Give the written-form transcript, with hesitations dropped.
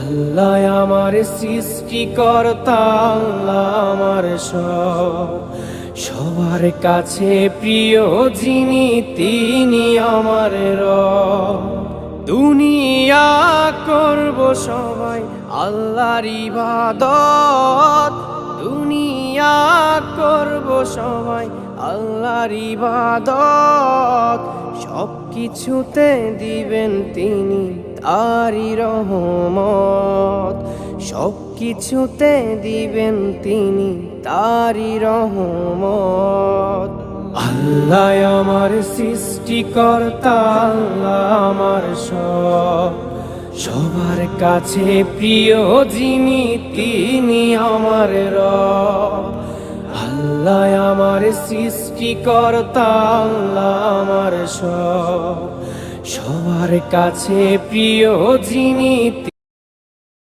আল্লাহ আমার সৃষ্টিকর্তা, আল্লাহ আমার সব, সবার কাছে প্রিয় যিনি তিনি আমার রব। দুনিয়া করব সবাই আল্লাহর ইবাদত, দুনিয়া করব সবাই আল্লাহর ইবাদত, সব কিছুতে দিবেন তিনি তারি রহমত, সব কিছুতে দিবেন তিনি তারি রহমত। আল্লাহ আমার সৃষ্টিকর্তা, আল্লাহ আমার সব, সবার কাছে প্রিয় যিনি তিনি আমার রব। আল্লাহ আমার সৃষ্টিকর্তা, আল্লাহ আমার সব, সবার কাছে প্রিয় যিনি